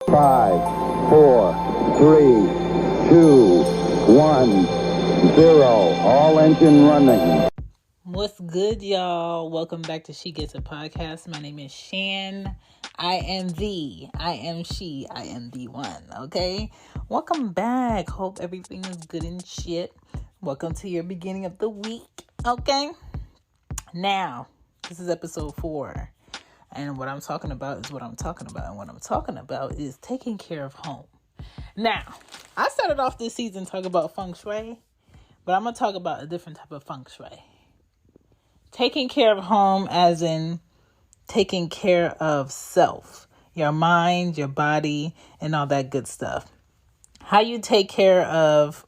5, 4, 3, 2, 1, 0. All engine running. What's good, y'all? Welcome back to She Gets It Podcast. My name is Shan. I am the one, okay? Welcome back. Hope everything is good and shit. Welcome to your beginning of the week, okay? Now, this is episode 4. And what I'm talking about is what I'm talking about. And what I'm talking about is taking care of home. Now, I started off this season talking about feng shui, but I'm going to talk about a different type of feng shui. Taking care of home as in taking care of self, your mind, your body, and all that good stuff. How you take care of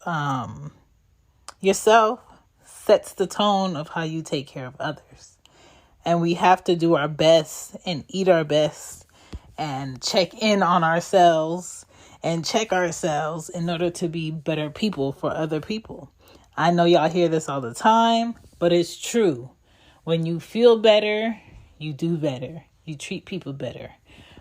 yourself sets the tone of how you take care of others. And we have to do our best and eat our best and check in on ourselves and check ourselves in order to be better people for other people. I know y'all hear this all the time, but it's true. When you feel better, you do better. You treat people better.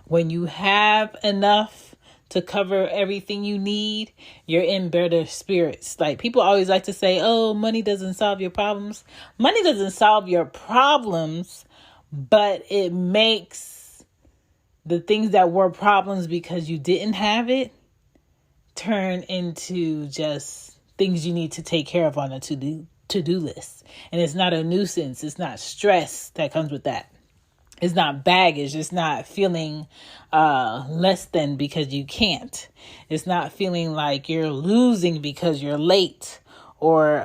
When you have enough to cover everything you need, you're in better spirits. Like, people always like to say, oh, money doesn't solve your problems. Money doesn't solve your problems, but it makes the things that were problems because you didn't have it turn into just things you need to take care of on a to-do list. And it's not a nuisance. It's not stress that comes with that. It's not baggage. It's not feeling less than because you can't. It's not feeling like you're losing because you're late or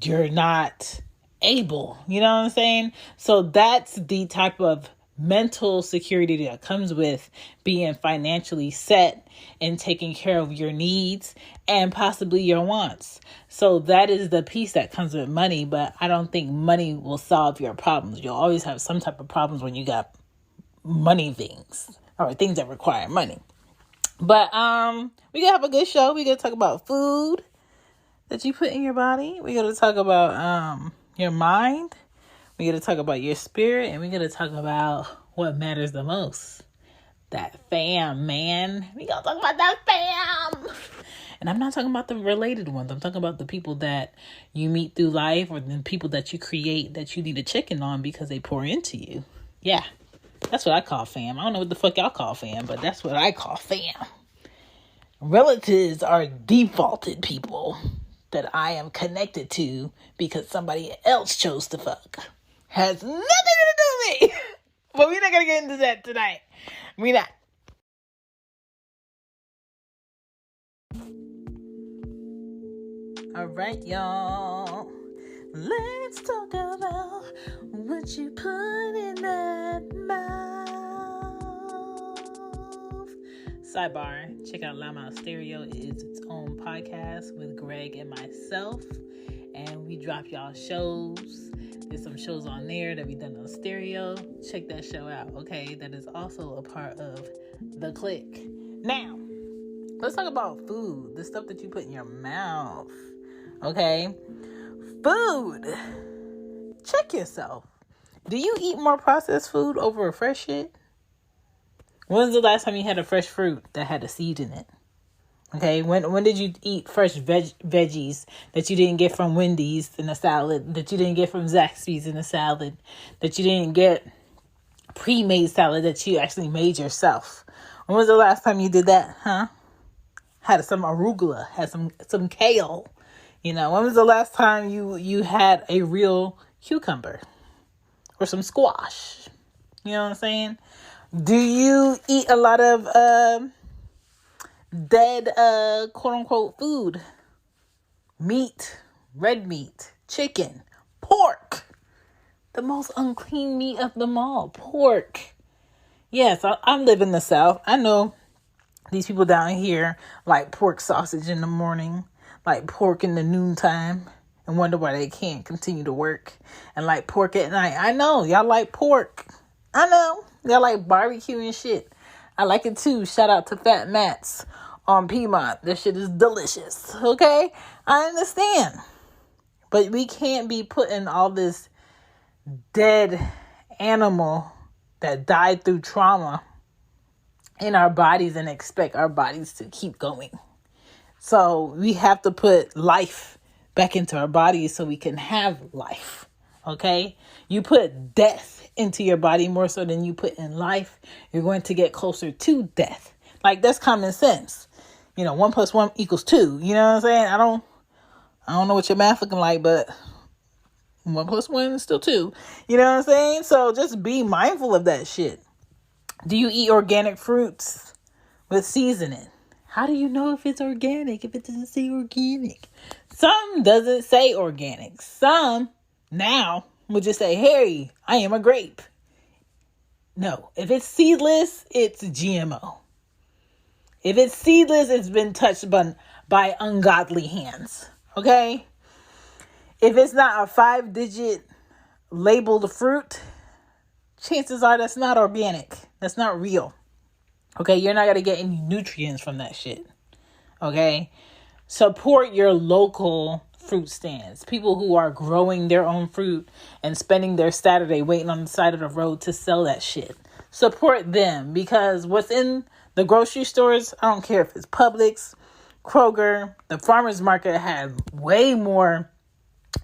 you're not able. You know what I'm saying? So that's the type of mental security that comes with being financially set and taking care of your needs and possibly your wants. So that is the piece that comes with money, but I don't think money will solve your problems. You'll always have some type of problems when you got money things or things that require money. But we gonna have a good show. We gonna talk about food that you put in your body. We gonna talk about your mind. We're going to talk about your spirit, and we're going to talk about what matters the most. That fam, man. We're going to talk about that fam. And I'm not talking about the related ones. I'm talking about the people that you meet through life or the people that you create that you need to check in on because they pour into you. Yeah, that's what I call fam. I don't know what the fuck y'all call fam, but that's what I call fam. Relatives are defaulted people that I am connected to because somebody else chose to fuck. Has nothing to do with me. But we're not going to get into that tonight. We're not. All right, y'all. Let's talk about what you put in that mouth. Sidebar, check out Loud Mouth Stereo. It is its own podcast with Greg and myself. And we drop y'all shows. There's some shows on there that we done on stereo. Check that show out, okay? That is also a part of The Click. Now, let's talk about food. The stuff that you put in your mouth, okay? Food. Check yourself. Do you eat more processed food over a fresh shit? When's the last time you had a fresh fruit that had a seed in it? Okay, when did you eat fresh veggies that you didn't get from Wendy's in a salad, that you didn't get from Zaxby's in a salad, that you didn't get pre-made salad that you actually made yourself? When was the last time you did that, huh? Had some arugula, had some kale. You know, when was the last time you had a real cucumber or some squash? You know what I'm saying? Do you eat a lot of dead quote unquote food? Meat, red meat, chicken, pork, the most unclean meat of them all, pork. Yes, I live in the South. I know these people down here like pork sausage in the morning, like pork in the noontime, and wonder why they can't continue to work, and like pork at night. I know y'all like pork. I know y'all like barbecue and shit. I like it too. Shout out to Fat Mats on Piedmont. This shit is delicious. Okay? I understand. But we can't be putting all this dead animal that died through trauma in our bodies and expect our bodies to keep going. So we have to put life back into our bodies so we can have life. Okay? You put death into your body more so than you put in life, you're going to get closer to death. Like, that's common sense. 1 + 1 = 2. You know what I'm saying? I don't know what your math looking like, but 1 + 1 is still 2. You know what I'm saying? So just be mindful of that shit. Do you eat organic fruits with seasoning? How do you know if it's organic if it doesn't say organic? Some doesn't say organic. Some now will just say, hey, I am a grape. No, if it's seedless, it's GMO. If it's seedless, it's been touched by ungodly hands. Okay? If it's not a 5-digit labeled fruit, chances are that's not organic. That's not real. Okay? You're not going to get any nutrients from that shit. Okay? Support your local fruit stands. People who are growing their own fruit and spending their Saturday waiting on the side of the road to sell that shit. Support them, because what's in the grocery stores, I don't care if it's Publix, Kroger, the farmer's market had way more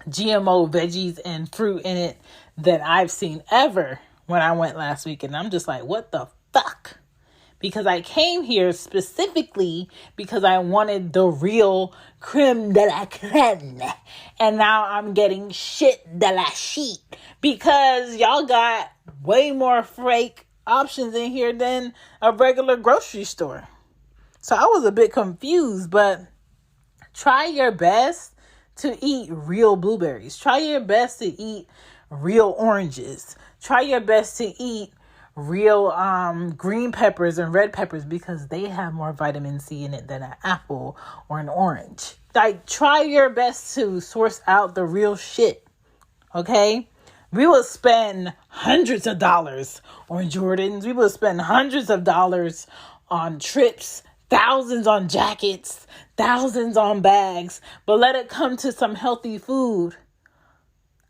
GMO veggies and fruit in it than I've seen ever when I went last week. And I'm just like, what the fuck? Because I came here specifically because I wanted the real creme de la creme. And now I'm getting shit de la shit. Because y'all got way more fake options in here than a regular grocery store. So I was a bit confused, but try your best to eat real blueberries. Try your best to eat real oranges. Try your best to eat real green peppers and red peppers, because they have more vitamin C in it than an apple or an orange. Like, try your best to source out the real shit. Okay? We will spend hundreds of dollars on Jordans. We will spend hundreds of dollars on trips, thousands on jackets, thousands on bags, but let it come to some healthy food.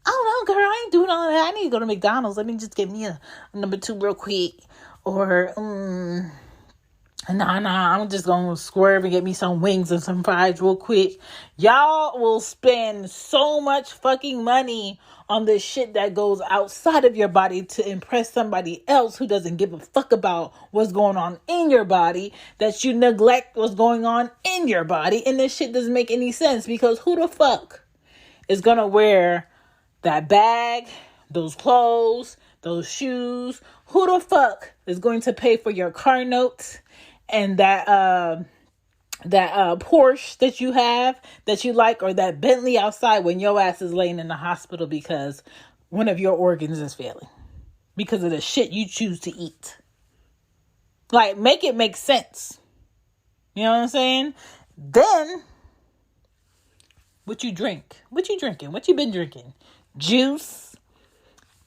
I don't know, girl, I ain't doing all that. I need to go to McDonald's. Let me just get me a number 2 real quick. Or, I'm just going to swerve and get me some wings and some fries real quick. Y'all will spend so much fucking money on this shit that goes outside of your body to impress somebody else who doesn't give a fuck about what's going on in your body, that you neglect what's going on in your body. And this shit doesn't make any sense, because who the fuck is going to wear that bag, those clothes, those shoes? Who the fuck is going to pay for your car notes and that Porsche that you have that you like, or that Bentley outside, when your ass is laying in the hospital because one of your organs is failing because of the shit you choose to eat? Like, make it make sense. You know what I'm saying? Then, what you drink? What you drinking? What you been drinking? Juice,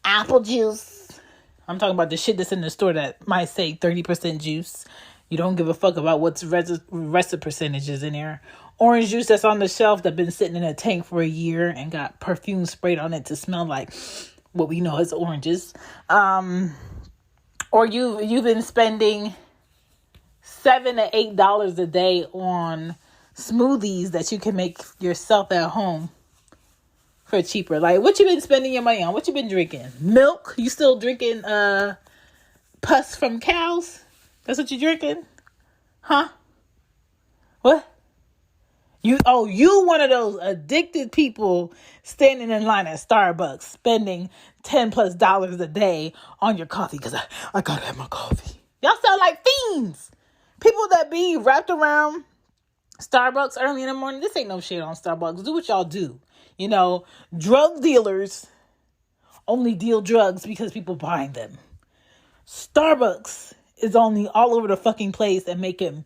apple juice. I'm talking about the shit that's in the store that might say 30% juice. You don't give a fuck about what's rest of percentages in there. Orange juice that's on the shelf that's been sitting in a tank for a year and got perfume sprayed on it to smell like what we know as oranges. Or you've been spending $7 to $8 a day on smoothies that you can make yourself at home for cheaper. Like, what you been spending your money on? What you been drinking? Milk? You still drinking pus from cows? That's what you drinking? Huh? What? You one of those addicted people standing in line at Starbucks spending $10+ a day on your coffee because I gotta have my coffee. Y'all sound like fiends. People that be wrapped around Starbucks early in the morning. This ain't no shit on Starbucks. Do what y'all do. You know, drug dealers only deal drugs because people buying them. Starbucks is only all over the fucking place and making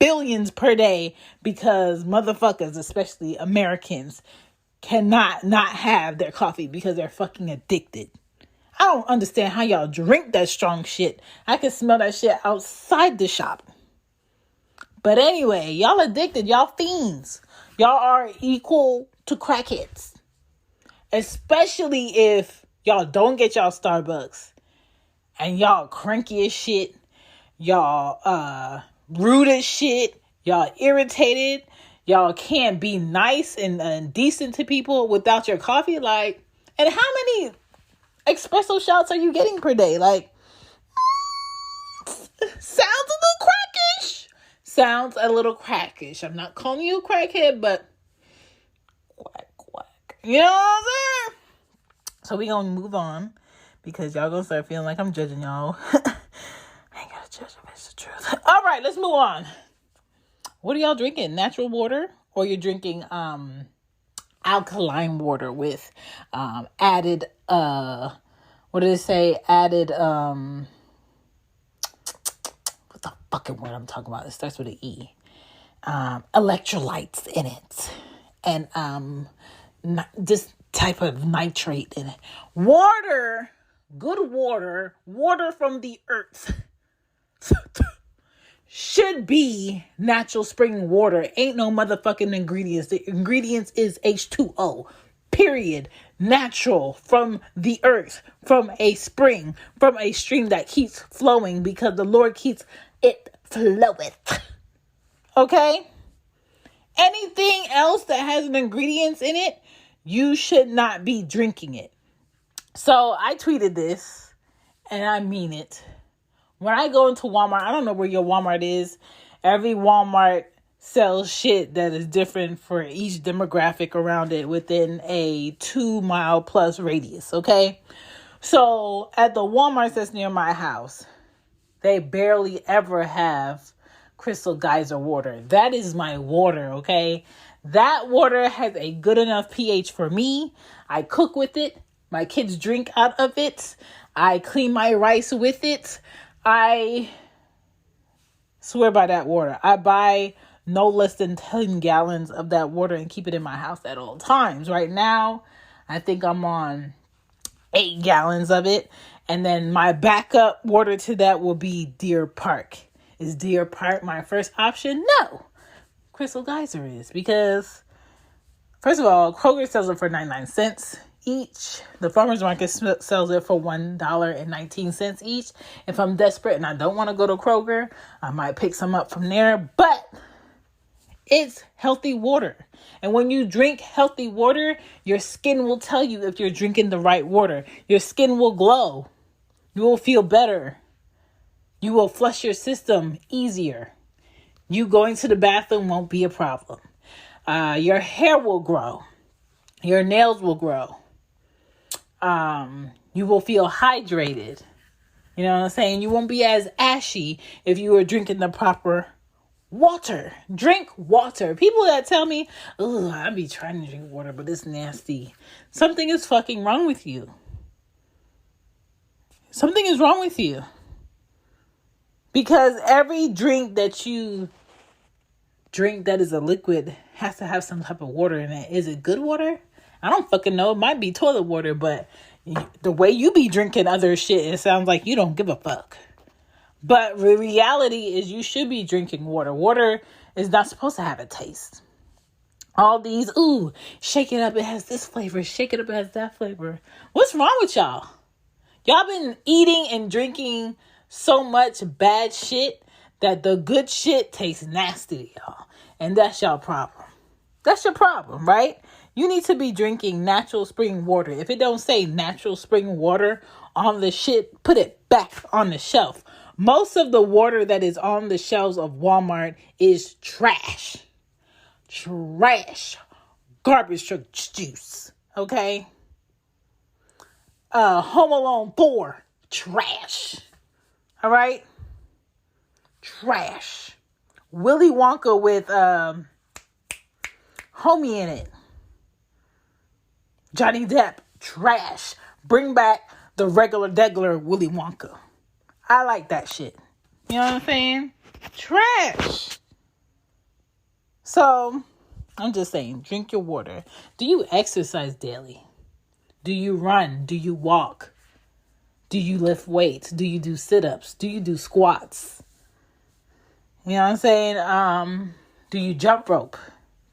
billions per day because motherfuckers, especially Americans, cannot not have their coffee because they're fucking addicted. I don't understand how y'all drink that strong shit. I can smell that shit outside the shop. But anyway, y'all addicted. Y'all fiends. Y'all are equal to crackheads. Especially if y'all don't get y'all Starbucks and y'all cranky as shit. Y'all rude as shit. Y'all irritated. Y'all can't be nice and decent to people without your coffee. Like, and how many espresso shots are you getting per day? Like, sounds a little crackish. Sounds a little crackish. I'm not calling you a crackhead, but quack, quack. You know what I'm saying? So we gonna move on because y'all gonna start feeling like I'm judging y'all. I ain't gotta judge if it's the truth. All right, let's move on. What are y'all drinking? Natural water? Or you're drinking alkaline water with added what did it say? Added what the fucking word I'm talking about? It starts with an E. Electrolytes in it. And this type of nitrate in it. Water, good water from the earth. Should be natural spring water. Ain't no motherfucking ingredients. The ingredients is H2O. Period. Natural from the earth, from a spring, from a stream that keeps flowing because the Lord keeps it floweth. Okay? Anything else that has an ingredients in it, you should not be drinking it. So I tweeted this, and I mean it. When I go into Walmart, I don't know where your Walmart is. Every Walmart sells shit that is different for each demographic around it within a 2-mile plus radius, okay? So at the Walmart that's near my house, they barely ever have Crystal Geyser water. That is my water, okay? That water has a good enough pH for me. I cook with it. My kids drink out of it. I clean my rice with it. I swear by that water. I buy no less than 10 gallons of that water and keep it in my house at all times. Right now, I think I'm on 8 gallons of it. And then my backup water to that will be Deer Park. Is Deer Park my first option? No. Crystal Geyser is. Because, first of all, Kroger sells it for 99 cents. Each. The farmer's market sells it for $1.19 each. If I'm desperate and I don't want to go to Kroger, I might pick some up from there. But it's healthy water. And when you drink healthy water, your skin will tell you if you're drinking the right water. Your skin will glow. You will feel better. You will flush your system easier. You going to the bathroom won't be a problem. Your hair will grow. Your nails will grow. You will feel hydrated. You know what I'm saying? You won't be as ashy if you were drinking the proper water. Drink water. People that tell me, "Oh, I be trying to drink water, but it's nasty." Something is fucking wrong with you. Something is wrong with you. Because every drink that you drink that is a liquid has to have some type of water in it. Is it good water? I don't fucking know. It might be toilet water, but the way you be drinking other shit, it sounds like you don't give a fuck. But the reality is you should be drinking water. Water is not supposed to have a taste. All these, shake it up, it has this flavor. Shake it up, it has that flavor. What's wrong with y'all? Y'all been eating and drinking so much bad shit that the good shit tastes nasty to y'all. And that's y'all problem. That's your problem, right? You need to be drinking natural spring water. If it don't say natural spring water on the shit, put it back on the shelf. Most of the water that is on the shelves of Walmart is trash. Trash. Garbage truck juice. Okay? Home Alone 4. Trash. All right? Trash. Willy Wonka with homie in it. Johnny Depp. Trash. Bring back the regular Willy Wonka. I like that shit. You know what I'm saying? Trash. So, I'm just saying, drink your water. Do you exercise daily? Do you run? Do you walk? Do you lift weights? Do you do sit-ups? Do you do squats? You know what I'm saying? Do you jump rope?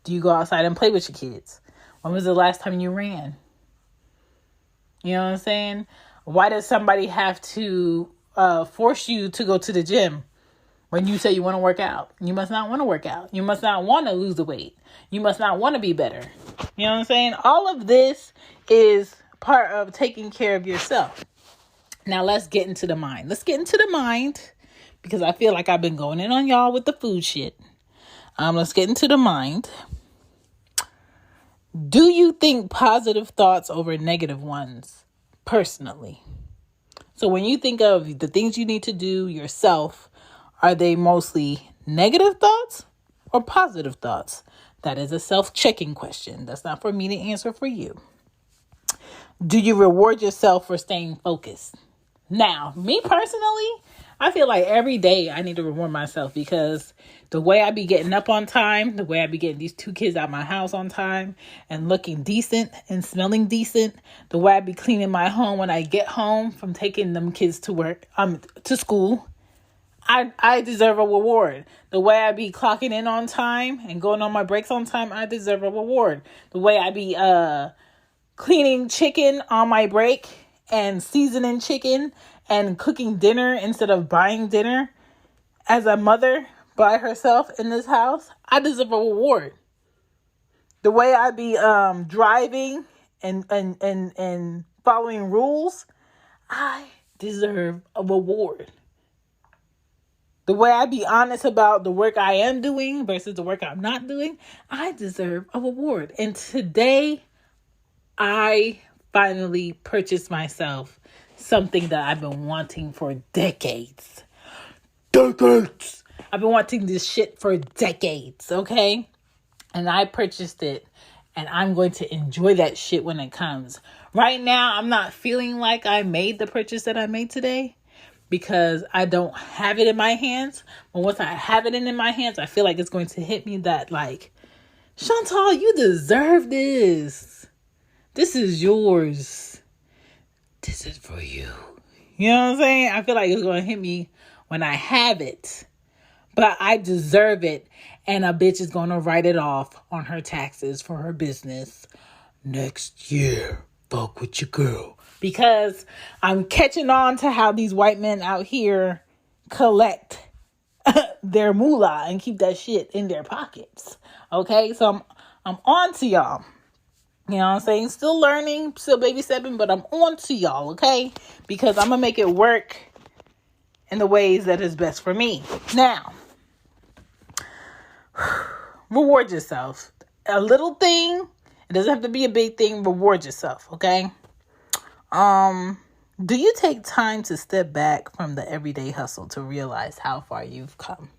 Do you go outside and play with your kids? When was the last time you ran? You know what I'm saying? Why does somebody have to force you to go to the gym? When you say you want to work out, you must not want to work out. You must not want to lose the weight. You must not want to be better. You know what I'm saying? All of this is part of taking care of yourself. Now let's get into the mind. Let's get into the mind because I feel like I've been going in on y'all with the food shit. Let's get into the mind. Do you think positive thoughts over negative ones personally? So when you think of the things you need to do yourself, are they mostly negative thoughts or positive thoughts? That is a self-checking question. That's not for me to answer for you. Do you reward yourself for staying focused? Now, me personally, I feel like every day I need to reward myself because the way I be getting up on time, the way I be getting these 2 kids out of my house on time and looking decent and smelling decent, the way I be cleaning my home when I get home from taking them kids to work, to school, I deserve a reward. The way I be clocking in on time and going on my breaks on time, I deserve a reward. The way I be cleaning chicken on my break and seasoning chicken and cooking dinner instead of buying dinner as a mother by herself in this house, I deserve a reward. The way I be driving and following rules, I deserve a reward. The way I be honest about the work I am doing versus the work I'm not doing, I deserve a reward. And today, I finally purchased myself something that I've been wanting for decades. Decades! I've been wanting this shit for decades, okay? And I purchased it, and I'm going to enjoy that shit when it comes. Right now, I'm not feeling like I made the purchase that I made today because I don't have it in my hands. But once I have it in my hands, I feel like it's going to hit me that like, Chantal, you deserve this. This is yours. This is for you. You know what I'm saying? I feel like it's going to hit me when I have it. But I deserve it. And a bitch is going to write it off on her taxes for her business next year. Fuck with your girl. Because I'm catching on to how these white men out here collect their moolah and keep that shit in their pockets. Okay? So I'm on to y'all. You know what I'm saying? Still learning, still baby stepping, but I'm on to y'all, okay? Because I'm going to make it work in the ways that is best for me. Now, reward yourself. A little thing, it doesn't have to be a big thing, reward yourself, okay? Do you take time to step back from the everyday hustle to realize how far you've come?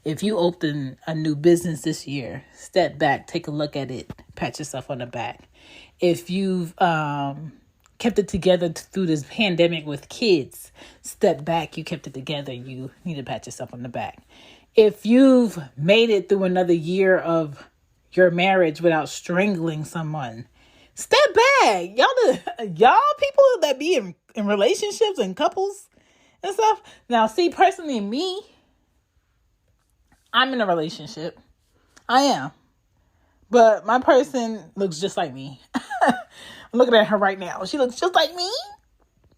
If you open a new business this year, step back, take a look at it, pat yourself on the back. If you've kept it together through this pandemic with kids, step back, you kept it together, you need to pat yourself on the back. If you've made it through another year of your marriage without strangling someone, step back. Y'all people that be in relationships and couples and stuff. Now, see, personally, me, I'm in a relationship. I am. But my person looks just like me. I'm looking at her right now. She looks just like me.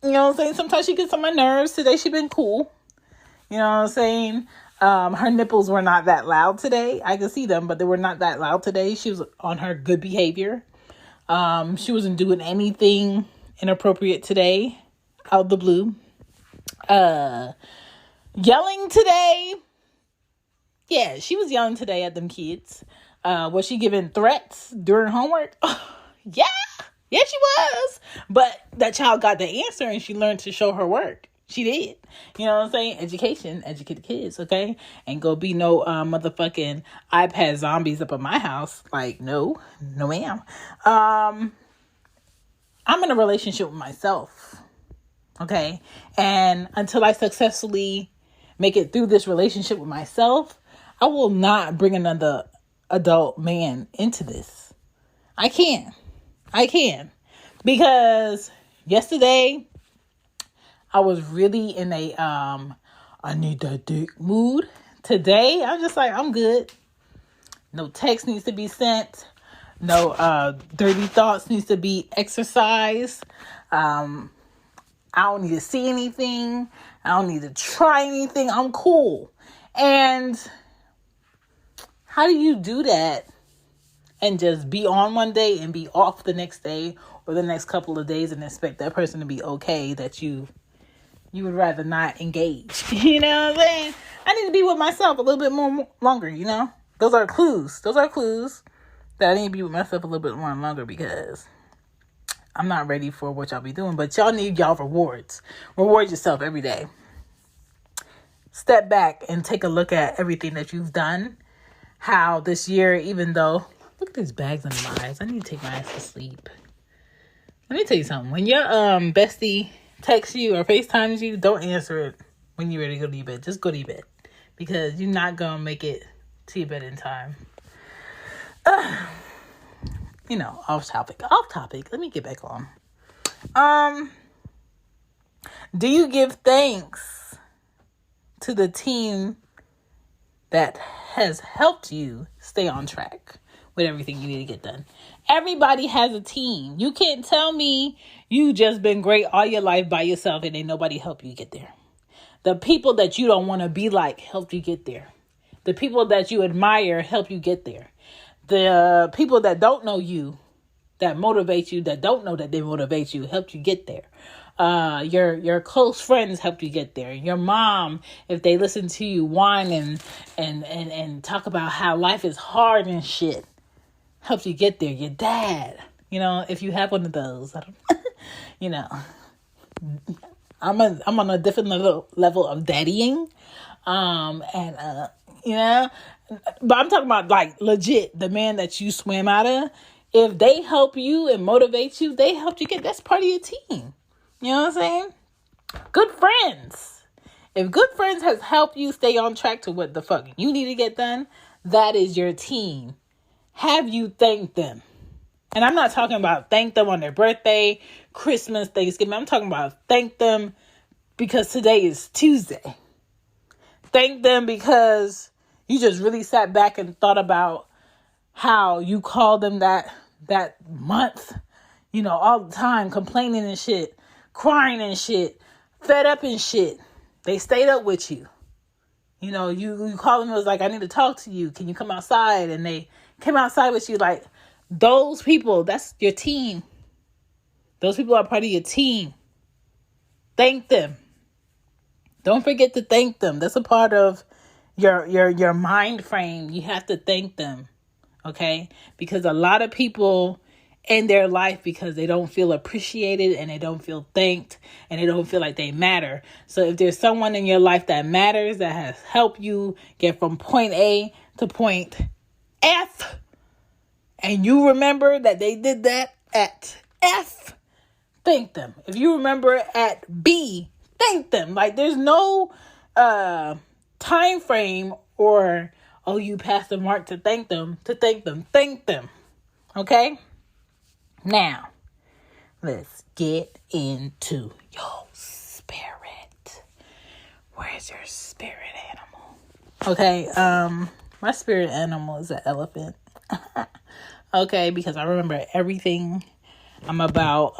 You know what I'm saying? Sometimes she gets on my nerves. Today she been cool. You know what I'm saying? Her nipples were not that loud today. I could see them, but they were not that loud today. She was on her good behavior. She wasn't doing anything inappropriate today. Out the blue. Yelling today. Yeah, she was yelling today at them kids. Was she giving threats during homework? Yeah. Yeah, she was. But that child got the answer and she learned to show her work. She did. You know what I'm saying? Education. Educate the kids, okay? Ain't gonna be no motherfucking iPad zombies up in my house. Like, no ma'am. I'm in a relationship with myself. Okay? And until I successfully make it through this relationship with myself, I will not bring another adult man into this. I can. Because yesterday, I was really in a, I need that dick mood. Today, I'm just like, I'm good. No text needs to be sent. No dirty thoughts needs to be exercised. I don't need to see anything. I don't need to try anything. I'm cool. And how do you do that and just be on one day and be off the next day or the next couple of days and expect that person to be okay that you would rather not engage? You know what I'm saying? I need to be with myself a little bit more longer, you know? Those are clues. Those are clues that I need to be with myself a little bit more longer because I'm not ready for what y'all be doing. But y'all need y'all rewards. Reward yourself every day. Step back and take a look at everything that you've done. How this year, even though... Look at these bags under my eyes. I need to take my ass to sleep. Let me tell you something. When your bestie texts you or FaceTimes you, don't answer it when you're ready to go to bed. Just go to bed. Because you're not going to make it to your bed in time. Off topic. Let me get back on. Do you give thanks to the team that has helped you stay on track with everything you need to get done? Everybody has a team. You can't tell me you just been great all your life by yourself and ain't nobody help you get there. The people that you don't want to be like helped you get there. The people that you admire help you get there. The people that don't know you, that motivate you, that don't know that they motivate you, helped you get there. Your close friends helped you get there. Your mom, if they listen to you whine and talk about how life is hard and shit, helps you get there. Your dad, if you have one of those, I'm on a different level of daddying. But I'm talking about like legit, the man that you swim out of. If they help you and motivate you, they helped you get, that's part of your team. You know what I'm saying? Good friends. If good friends has helped you stay on track to what the fuck you need to get done, that is your team. Have you thanked them? And I'm not talking about thank them on their birthday, Christmas, Thanksgiving. I'm talking about thank them because today is Tuesday. Thank them because you just really sat back and thought about how you called them that month, all the time, complaining and shit, crying and shit, fed up and shit. They stayed up with you. You call them, it was like, I need to talk to you. Can you come outside? And they came outside with you. Like, those people, that's your team. Those people are part of your team. Thank them. Don't forget to thank them. That's a part of your mind frame. You have to thank them. Okay? Because a lot of people end their life because they don't feel appreciated and they don't feel thanked and they don't feel like they matter. So if there's someone in your life that matters, that has helped you get from point A to point F, and you remember that they did that at F, thank them. If you remember at B, thank them. Like, there's no time frame or, oh, you passed the mark to thank them. Thank them. Okay? Now, let's get into your spirit. Where's your spirit animal? Okay, my spirit animal is an elephant. Okay, because I remember everything. I'm about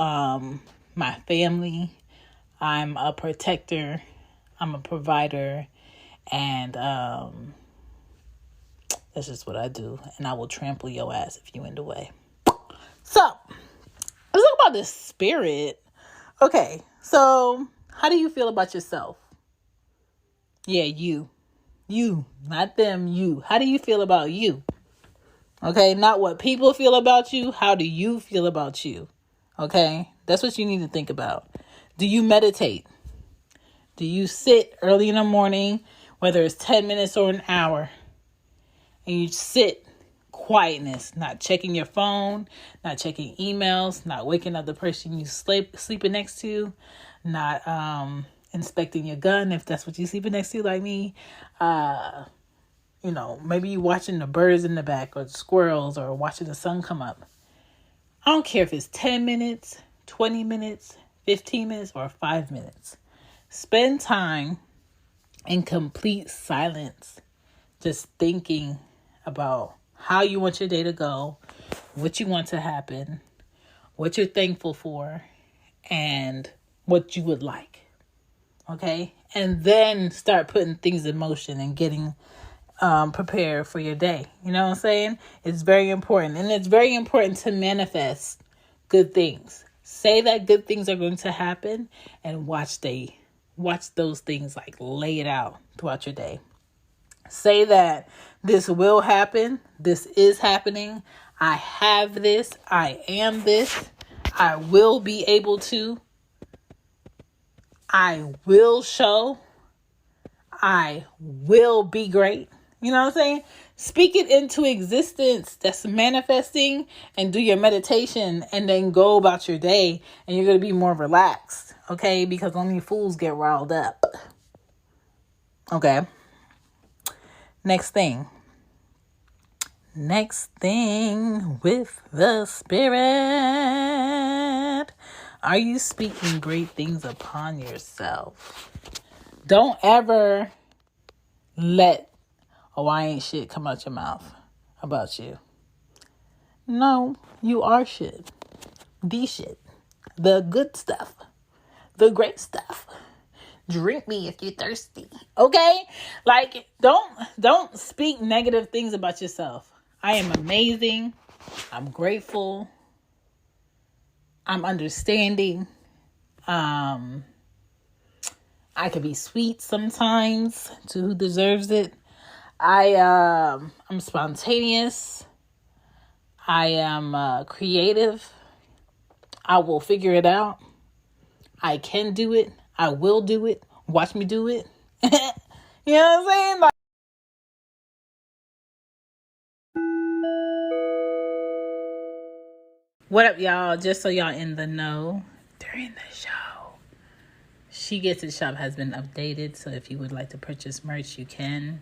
my family. I'm a protector. I'm a provider. And that's just what I do. And I will trample your ass if you in the way. So, let's talk about the spirit. Okay, so how do you feel about yourself? Yeah, you. You, not them, you. How do you feel about you? Okay, not what people feel about you. How do you feel about you? Okay, that's what you need to think about. Do you meditate? Do you sit early in the morning, whether it's 10 minutes or an hour, and you sit quietness, not checking your phone, not checking emails, not waking up the person you sleeping next to, not inspecting your gun if that's what you're sleeping next to, like me. Maybe you watching the birds in the back or the squirrels or watching the sun come up. I don't care if it's 10 minutes, 20 minutes, 15 minutes, or 5 minutes. Spend time in complete silence, just thinking about how you want your day to go, what you want to happen, what you're thankful for, and what you would like. Okay? And then start putting things in motion and getting prepared for your day. You know what I'm saying? It's very important. And it's very important to manifest good things. Say that good things are going to happen and watch those things like lay it out throughout your day. Say that this will happen. This is happening. I have this. I am this. I will be able to. I will show. I will be great. You know what I'm saying? Speak it into existence. That's manifesting, and do your meditation and then go about your day, and you're going to be more relaxed. Okay? Because only fools get riled up. Okay? Next thing with the spirit. Are you speaking great things upon yourself? Don't ever let I ain't shit come out your mouth about you. No, you are shit. The shit. The good stuff. The great stuff. Drink me if you're thirsty. Okay? Like, don't speak negative things about yourself. I am amazing. I'm grateful. I'm understanding. I could be sweet sometimes to who deserves it. I'm spontaneous. I am creative. I will figure it out. I can do it. I will do it. Watch me do it. You know what I'm saying? Like, what up, y'all? Just so y'all in the know, during the show, She Gets It shop has been updated. So if you would like to purchase merch, you can.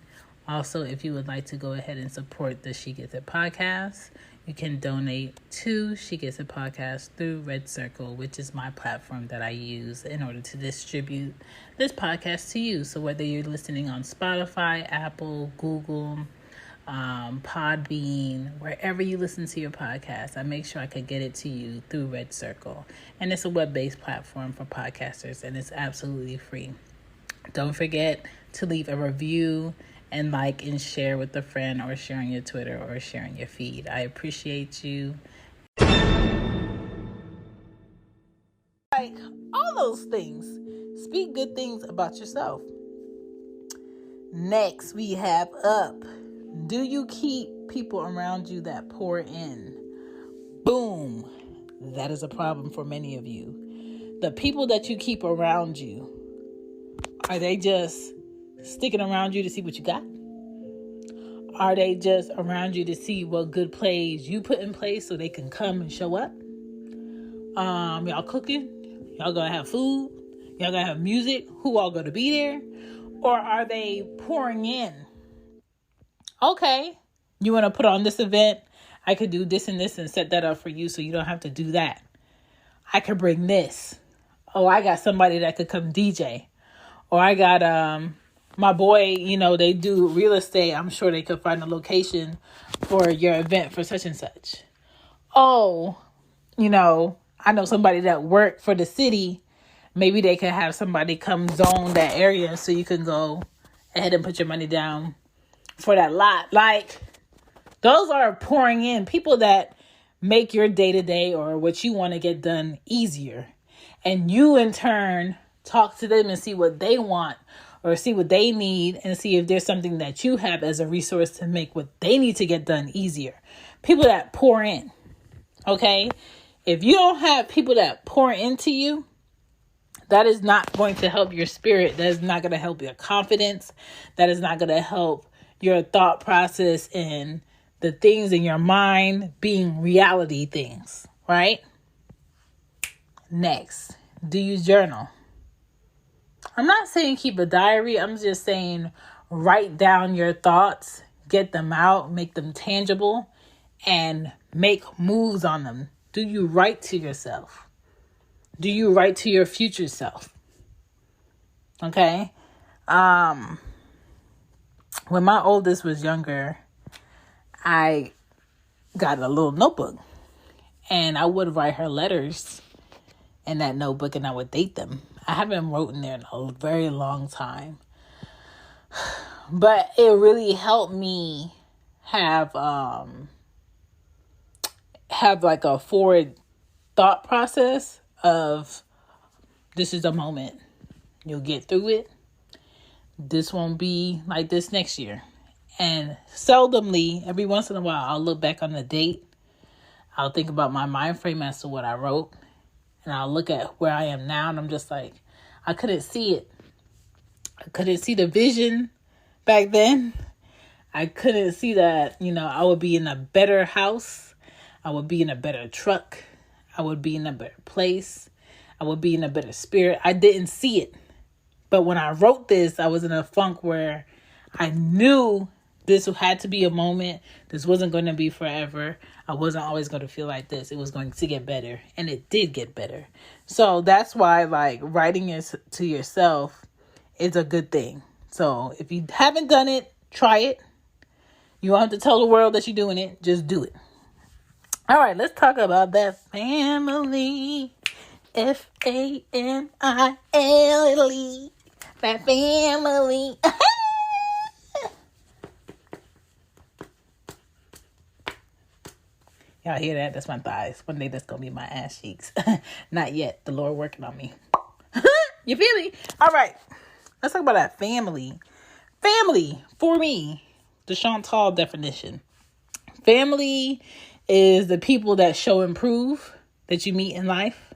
Also, if you would like to go ahead and support the She Gets It podcast, you can donate to She Gets It podcast through Red Circle, which is my platform that I use in order to distribute this podcast to you. So whether you're listening on Spotify, Apple, Google, Podbean, wherever you listen to your podcast, I make sure I could get it to you through Red Circle. And it's a web-based platform for podcasters, and it's absolutely free. Don't forget to leave a review and like and share with a friend, or share on your Twitter, or share on your feed. I appreciate you. Like, all those things. Speak good things about yourself. Next, we have up. Do you keep people around you that pour in? Boom. That is a problem for many of you. The people that you keep around you, are they just sticking around you to see what you got? Are they just around you to see what good plays you put in place so they can come and show up? Y'all cooking? Y'all gonna have food? Y'all gonna have music? Who all gonna be there? Or are they pouring in? Okay, you want to put on this event? I could do this and this and set that up for you so you don't have to do that. I could bring this. Oh, I got somebody that could come DJ. Or I got my boy, they do real estate. I'm sure they could find a location for your event for such and such. Oh, I know somebody that worked for the city. Maybe they could have somebody come zone that area so you can go ahead and put your money down for that lot. Like, those are pouring in people that make your day-to-day or what you want to get done easier. And you, in turn, talk to them and see what they want or see what they need and see if there's something that you have as a resource to make what they need to get done easier. People that pour in, okay? If you don't have people that pour into you, that is not going to help your spirit. That is not going to help your confidence. That is not going to help your thought process and the things in your mind being reality things, right? Next, do you journal? I'm not saying keep a diary. I'm just saying write down your thoughts, get them out, make them tangible, and make moves on them. Do you write to yourself? Do you write to your future self? Okay? When my oldest was younger, I got a little notebook and I would write her letters in that notebook and I would date them. I haven't wrote in there in a very long time. But it really helped me have like a forward thought process of, this is a moment. You'll get through it. This won't be like this next year. And seldomly, every once in a while, I'll look back on the date. I'll think about my mind frame as to what I wrote. And I'll look at where I am now. And I'm just like, I couldn't see it. I couldn't see the vision back then. I couldn't see that, I would be in a better house. I would be in a better truck. I would be in a better place. I would be in a better spirit. I didn't see it. But when I wrote this, I was in a funk where I knew this had to be a moment. This wasn't going to be forever. I wasn't always going to feel like this. It was going to get better. And it did get better. So that's why, like, writing it to yourself is a good thing. So if you haven't done it, try it. You don't have to tell the world that you're doing it. Just do it. All right, let's talk about that family. Family. That family. Y'all hear that? That's my thighs. One day that's going to be my ass cheeks. Not yet. The Lord working on me. You feel me? All right. Let's talk about that family. Family, for me, the Chantal definition. Family is the people that show and prove that you meet in life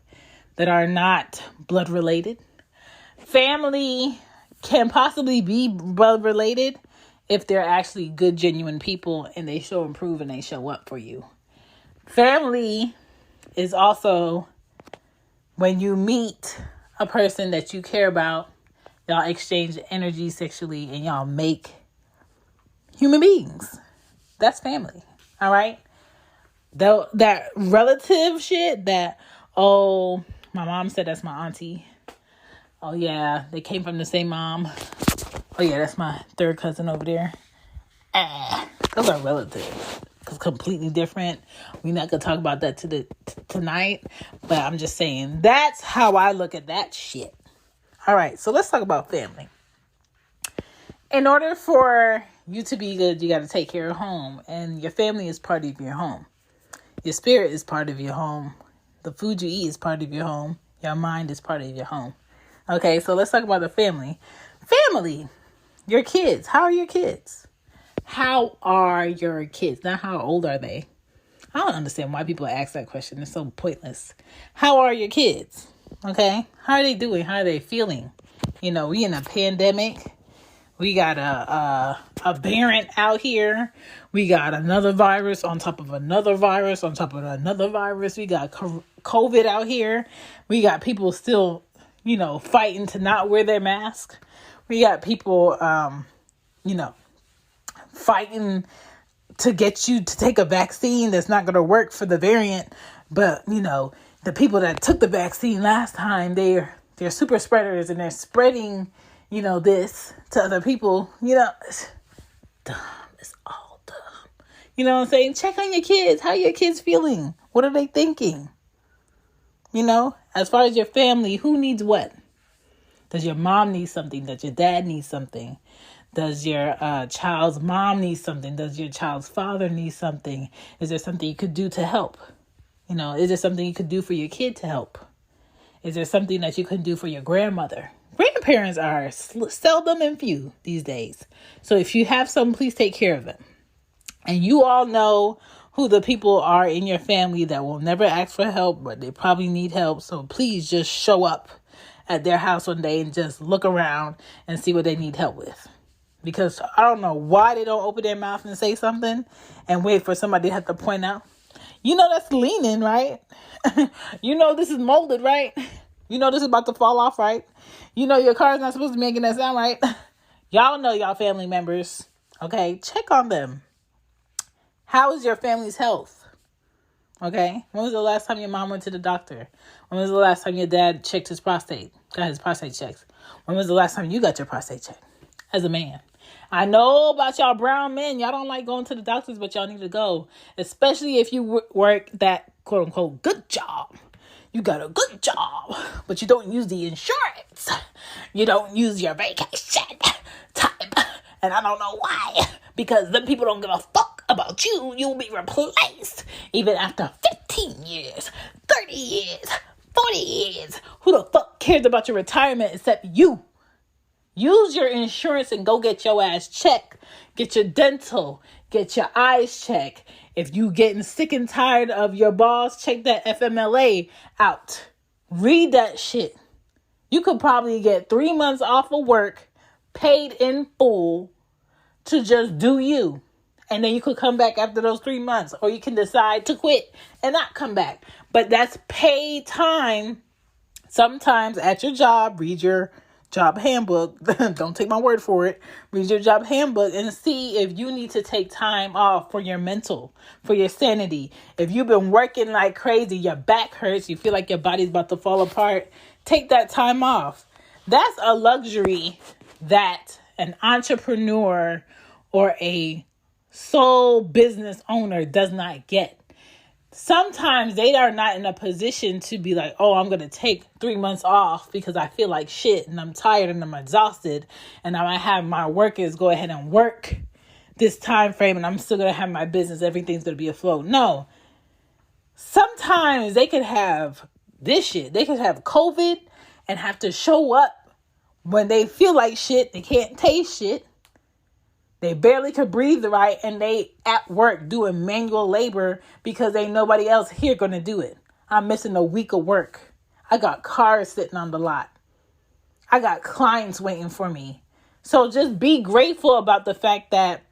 that are not blood related. Family can possibly be blood related if they're actually good, genuine people and they show and prove and they show up for you. Family is also when you meet a person that you care about, y'all exchange energy sexually and y'all make human beings. That's family. All right. That relative shit that, oh, my mom said that's my auntie. Oh, yeah, they came from the same mom. Oh, yeah, that's my third cousin over there. Those are relatives. It's completely different. We're not going to talk about that tonight. But I'm just saying, that's how I look at that shit. All right, so let's talk about family. In order for you to be good, you got to take care of home. And your family is part of your home. Your spirit is part of your home. The food you eat is part of your home. Your mind is part of your home. Okay, so let's talk about the family. Family, your kids. How are your kids? How are your kids? Not how old are they? I don't understand why people ask that question. It's so pointless. How are your kids? Okay, how are they doing? How are they feeling? We in a pandemic. We got a variant out here. We got another virus on top of another virus on top of another virus. We got COVID out here. We got people still, fighting to not wear their mask. We got people, fighting to get you to take a vaccine that's not going to work for the variant. But, the people that took the vaccine last time, they're super spreaders and they're spreading, this to other people. It's dumb. It's all dumb. You know what I'm saying? Check on your kids. How are your kids feeling? What are they thinking? As far as your family, who needs what? Does your mom need something? Does your dad need something? Does your child's mom need something? Does your child's father need something? Is there something you could do to help? Is there something you could do for your kid to help? Is there something that you could do for your grandmother? Grandparents are seldom and few these days. So if you have some, please take care of them. And you all know who the people are in your family that will never ask for help, but they probably need help. So please just show up at their house one day and just look around and see what they need help with. Because I don't know why they don't open their mouth and say something and wait for somebody to have to point out. That's leaning, right? This is molded, right? This is about to fall off, right? Your car's not supposed to be making that sound, right? Y'all know y'all family members, okay? Check on them. How is your family's health? Okay? When was the last time your mom went to the doctor? When was the last time your dad checked his prostate? Got his prostate checked? When was the last time you got your prostate checked? As a man. I know about y'all brown men. Y'all don't like going to the doctors, but y'all need to go. Especially if you work that quote unquote good job. You got a good job, but you don't use the insurance. You don't use your vacation time. And I don't know why. Because them people don't give a fuck about you. You'll be replaced even after 15 years, 30 years, 40 years. Who the fuck cares about your retirement except you? Use your insurance and go get your ass checked. Get your dental. Get your eyes checked. If you getting sick and tired of your boss, check that FMLA out. Read that shit. You could probably get 3 months off of work, paid in full, to just do you. And then you could come back after those 3 months. Or you can decide to quit and not come back. But that's paid time. Sometimes at your job, read your job handbook. Don't take my word for it. Read your job handbook and see if you need to take time off for your mental, for your sanity. If you've been working like crazy, your back hurts, you feel like your body's about to fall apart, take that time off. That's a luxury that an entrepreneur or a sole business owner does not get. Sometimes they are not in a position to be like, oh, I'm going to take 3 months off because I feel like shit and I'm tired and I'm exhausted and I might have my workers go ahead and work this time frame and I'm still going to have my business. Everything's going to be afloat. No. Sometimes they could have this shit. They could have COVID and have to show up when they feel like shit. They can't taste shit. They barely could breathe right, and they at work doing manual labor because ain't nobody else here going to do it. I'm missing a week of work. I got cars sitting on the lot. I got clients waiting for me. So just be grateful about the fact that,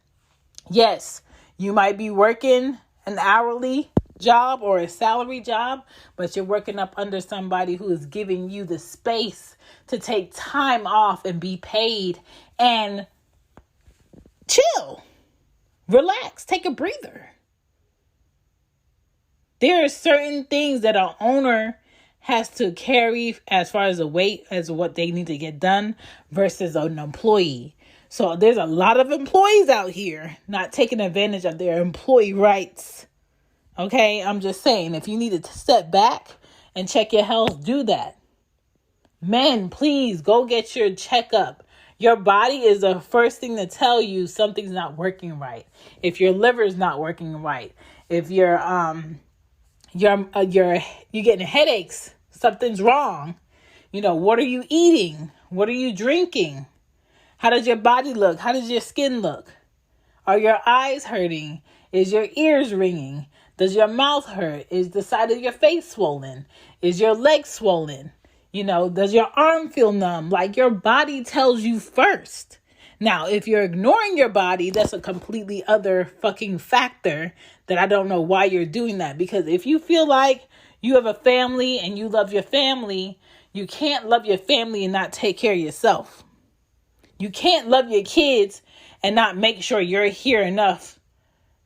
yes, you might be working an hourly job or a salary job, but you're working up under somebody who is giving you the space to take time off and be paid and chill, relax, take a breather. There are certain things that an owner has to carry as far as the weight as what they need to get done versus an employee. So there's a lot of employees out here not taking advantage of their employee rights. Okay, I'm just saying, if you needed to step back and check your health, do that. Men, please go get your checkup. Your body is the first thing to tell you something's not working right. If your liver is not working right, if you're getting headaches, something's wrong. You know, what are you eating? What are you drinking? How does your body look? How does your skin look? Are your eyes hurting? Is your ears ringing? Does your mouth hurt? Is the side of your face swollen? Is your leg swollen? You know, does your arm feel numb? Like, your body tells you first. Now, if you're ignoring your body, that's a completely other fucking factor that I don't know why you're doing that. Because if you feel like you have a family and you love your family, you can't love your family and not take care of yourself. You can't love your kids and not make sure you're here enough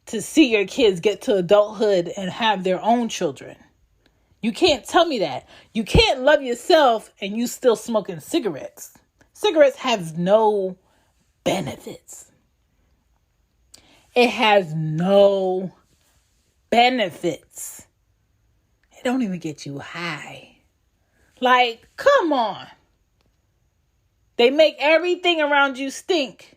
to see your kids get to adulthood and have their own children. You can't tell me that. You can't love yourself and you still smoking cigarettes. Cigarettes have no benefits. It has no benefits. It don't even get you high. Like, come on. They make everything around you stink.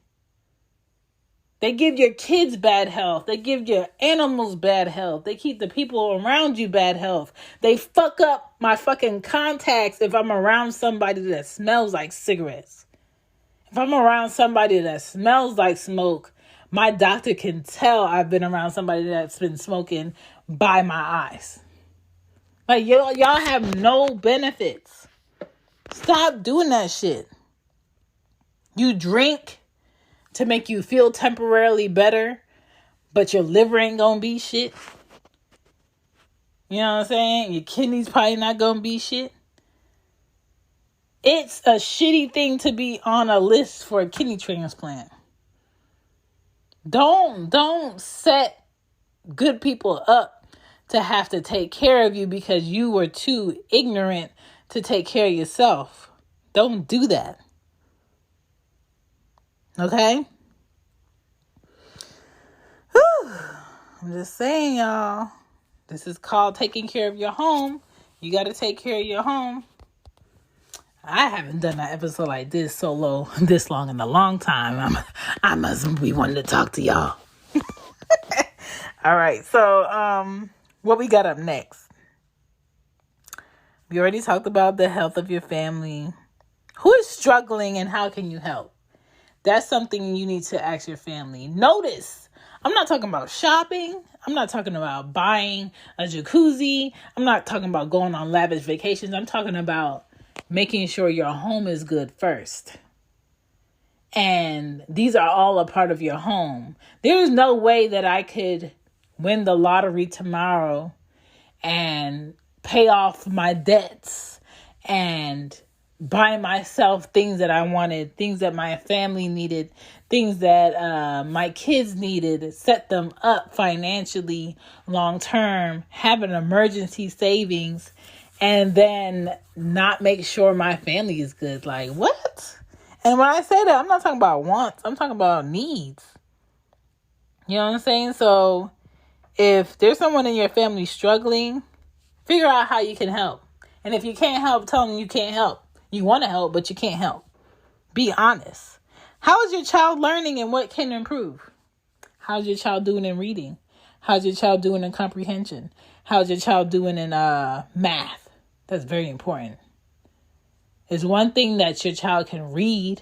They give your kids bad health. They give your animals bad health. They keep the people around you bad health. They fuck up my fucking contacts if I'm around somebody that smells like cigarettes. If I'm around somebody that smells like smoke, my doctor can tell I've been around somebody that's been smoking by my eyes. Like, y'all have no benefits. Stop doing that shit. You drink to make you feel temporarily better, but your liver ain't gonna be shit. You know what I'm saying? Your kidneys probably not gonna be shit. It's a shitty thing to be on a list for a kidney transplant. Don't set good people up to have to take care of you because you were too ignorant to take care of yourself. Don't do that. Okay? Whew. I'm just saying, y'all. This is called taking care of your home. You got to take care of your home. I haven't done an episode like this solo this long in a long time. I must be wanting to talk to y'all. All right. So, what we got up next? We already talked about the health of your family. Who is struggling and how can you help? That's something you need to ask your family. Notice, I'm not talking about shopping. I'm not talking about buying a jacuzzi. I'm not talking about going on lavish vacations. I'm talking about making sure your home is good first. And these are all a part of your home. There's no way that I could win the lottery tomorrow and pay off my debts and buy myself things that I wanted, things that my family needed, things that my kids needed, set them up financially long term, have an emergency savings, and then not make sure my family is good. Like, what? And when I say that, I'm not talking about wants. I'm talking about needs. You know what I'm saying? So if there's someone in your family struggling, figure out how you can help. And if you can't help, tell them you can't help. You want to help, but you can't help. Be honest. How is your child learning and what can improve? How's your child doing in reading? How's your child doing in comprehension? How's your child doing in math? That's very important. It's one thing that your child can read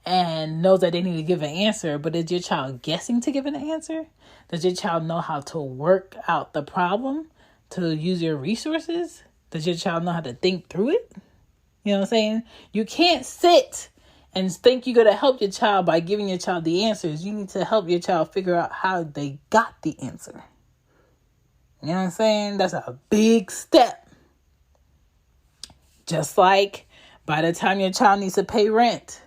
and knows that they need to give an answer, but is your child guessing to give an answer? Does your child know how to work out the problem, to use your resources? Does your child know how to think through it? You know what I'm saying? You can't sit and think you're going to help your child by giving your child the answers. You need to help your child figure out how they got the answer. You know what I'm saying? That's a big step. Just like by the time your child needs to pay rent.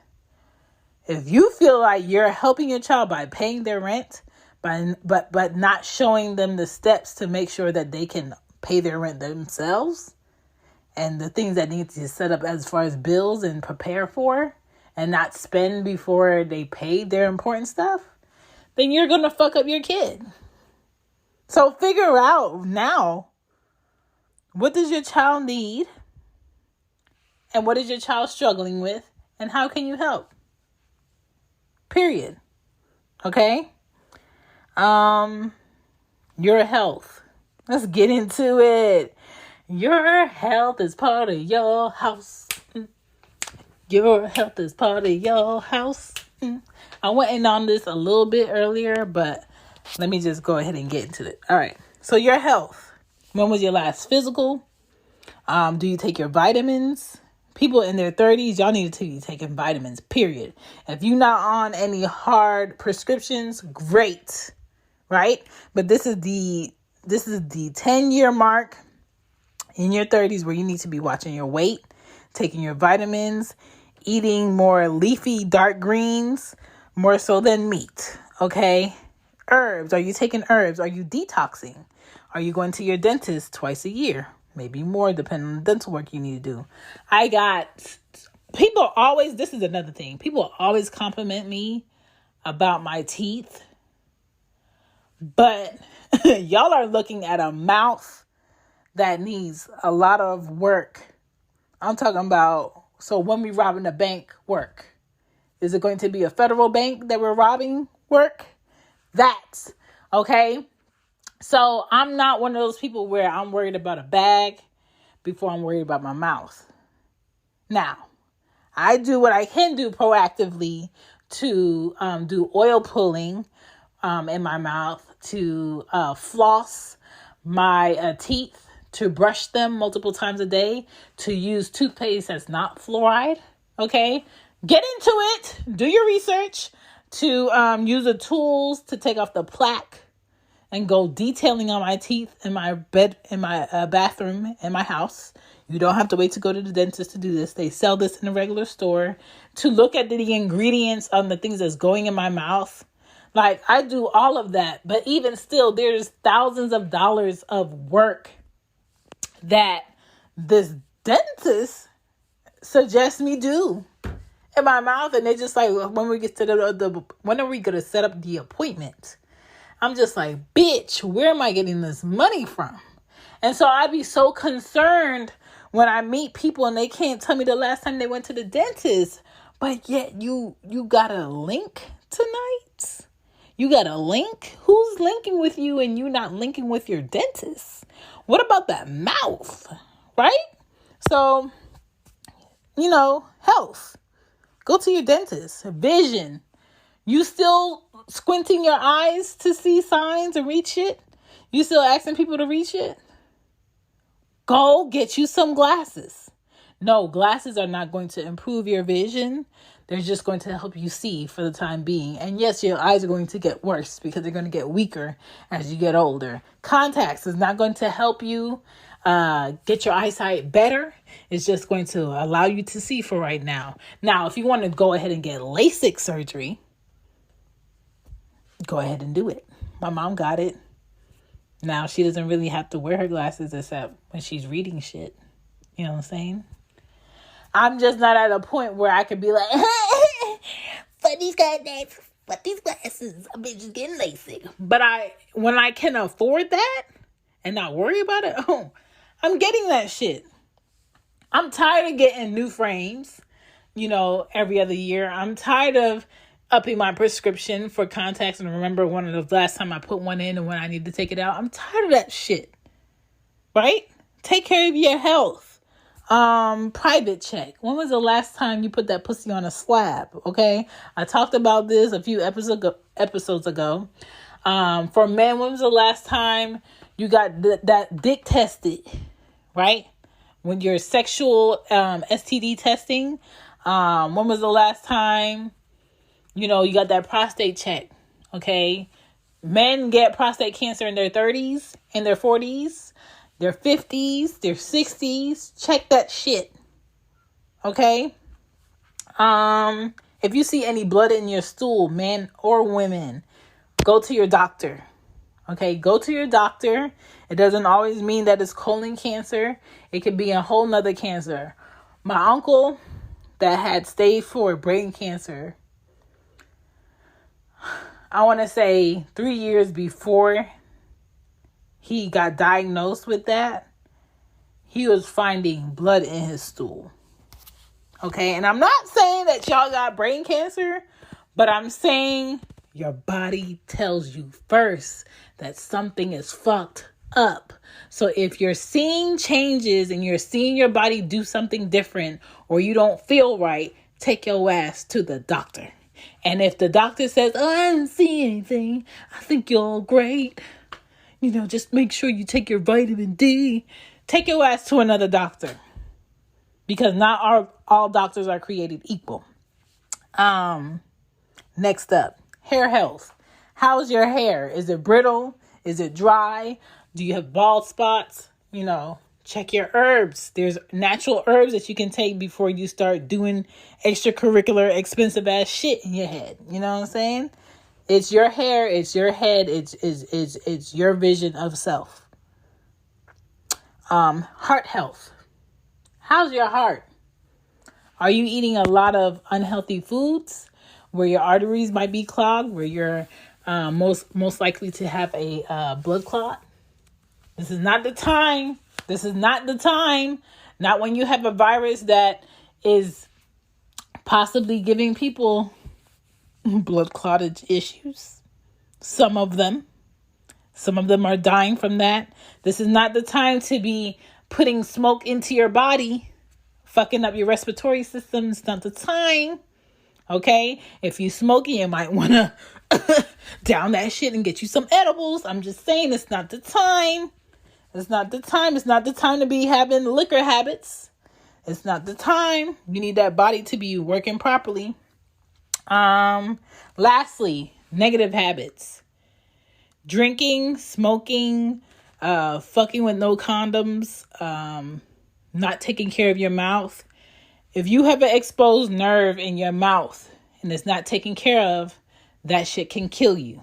If you feel like you're helping your child by paying their rent, but not showing them the steps to make sure that they can pay their rent themselves, and the things that need to set up as far as bills and prepare for, and not spend before they pay their important stuff, then you're going to fuck up your kid. So figure out now, what does your child need? And what is your child struggling with? And how can you help? Period. Okay? Your health. Let's get into it. Your health is part of your house. Your health is part of your house. I went in on this a little bit earlier, but let me just go ahead and get into it. All right. So your health. When was your last physical? Do you take your vitamins? People in their 30s, y'all need to be taking vitamins, period. If you're not on any hard prescriptions, great. Right? But this is the 10-year mark in your 30s where you need to be watching your weight, taking your vitamins, eating more leafy dark greens, more so than meat, okay? Herbs. Are you taking herbs? Are you detoxing? Are you going to your dentist twice a year? Maybe more, depending on the dental work you need to do. This is another thing. People always compliment me about my teeth, but y'all are looking at a mouth that needs a lot of work. I'm talking about, so when we robbing a bank, work. Is it going to be a federal bank that we're robbing? Work? That's okay. So I'm not one of those people where I'm worried about a bag before I'm worried about my mouth. Now, I do what I can do proactively to do oil pulling in my mouth, to floss my teeth, to brush them multiple times a day, to use toothpaste that's not fluoride, okay? Get into it. Do your research. To use the tools to take off the plaque and go detailing on my teeth in my bed, in my bathroom, in my house. You don't have to wait to go to the dentist to do this. They sell this in a regular store. To look at the ingredients on the things that's going in my mouth. Like, I do all of that. But even still, there's thousands of dollars of work that this dentist suggests me do in my mouth. And they just like, when we get to when are we going to set up the appointment? I'm just like, bitch, where am I getting this money from? And so I'd be so concerned when I meet people and they can't tell me the last time they went to the dentist. But yet you got a link tonight? You got a link? Who's linking with you and you not linking with your dentist? What about that mouth? Right? So, health. Go to your dentist. Vision. You still squinting your eyes to see signs and read shit? You still asking people to read shit? Go get you some glasses. No, glasses are not going to improve your vision. They're just going to help you see for the time being. And yes, your eyes are going to get worse because they're going to get weaker as you get older. Contacts is not going to help you get your eyesight better. It's just going to allow you to see for right now. Now, if you want to go ahead and get LASIK surgery, go ahead and do it. My mom got it. Now she doesn't really have to wear her glasses except when she's reading shit. You know what I'm saying? I'm just not at a point where I could be like, but these glasses, I've been just getting LASIK. But when I can afford that and not worry about it, I'm getting that shit. I'm tired of getting new frames, every other year. I'm tired of upping my prescription for contacts. And remember one of the last time I put one in and when I need to take it out. I'm tired of that shit. Right? Take care of your health. Private check. When was the last time you put that pussy on a slab? Okay. I talked about this a few episodes ago. For men, when was the last time you got that dick tested? Right? When your sexual, STD testing, when was the last time, you got that prostate check? Okay. Men get prostate cancer in their 30s, in their 40s. Their 50s, their 60s, check that shit. Okay? If you see any blood in your stool, men or women, go to your doctor. Okay? Go to your doctor. It doesn't always mean that it's colon cancer. It could be a whole nother cancer. My uncle that had stage 4 brain cancer, I want to say 3 years before he got diagnosed with that, he was finding blood in his stool. Okay, and I'm not saying that y'all got brain cancer, but I'm saying your body tells you first that something is fucked up. So if you're seeing changes and you're seeing your body do something different or you don't feel right, take your ass to the doctor. And if the doctor says, I didn't see anything, I think you're all great, just make sure you take your vitamin D. Take your ass to another doctor. Because not all doctors are created equal. Next up, hair health. How's your hair? Is it brittle? Is it dry? Do you have bald spots? Check your herbs. There's natural herbs that you can take before you start doing extracurricular expensive ass shit in your head. You know what I'm saying? It's your hair, it's your head, it's your vision of self. Heart health. How's your heart? Are you eating a lot of unhealthy foods where your arteries might be clogged, where you're most likely to have a blood clot? This is not the time. This is not the time. Not when you have a virus that is possibly giving people blood clottage issues. Some of them are dying from that. This is not the time to be putting smoke into your body, fucking up your respiratory system. It's not the time. Okay? If you smoking, you might want to down that shit and get you some edibles. I'm just saying it's not the time. It's not the time. It's not the time to be having liquor habits. It's not the time. You need that body to be working properly. Lastly, negative habits. Drinking, smoking, fucking with no condoms, not taking care of your mouth. If you have an exposed nerve in your mouth and it's not taken care of, that shit can kill you.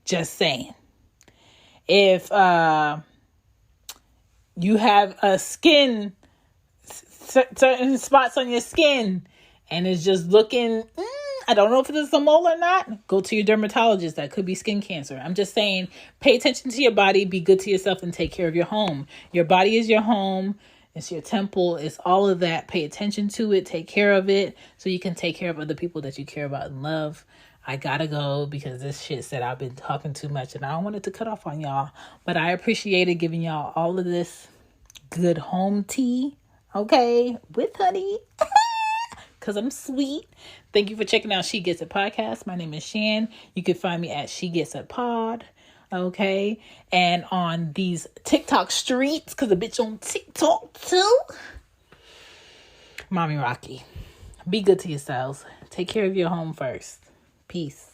Just saying. If you have a skin, certain spots on your skin, and it's just looking I don't know if it's a mole or not. Go to your dermatologist. That could be skin cancer. I'm just saying, pay attention to your body, be good to yourself, and take care of your home. Your body is your home. It's your temple. It's all of that. Pay attention to it. Take care of it so you can take care of other people that you care about and love. I gotta go because this shit said I've been talking too much and I don't want it to cut off on y'all. But I appreciated giving y'all all of this good home tea, okay, with honey, because I'm sweet. Thank you for checking out She Gets It Podcast. My name is Shan. You can find me at She Gets It Pod, okay, and on these TikTok streets, because a bitch on TikTok too. Mommy Rocky. Be good to yourselves. Take care of your home first. Peace.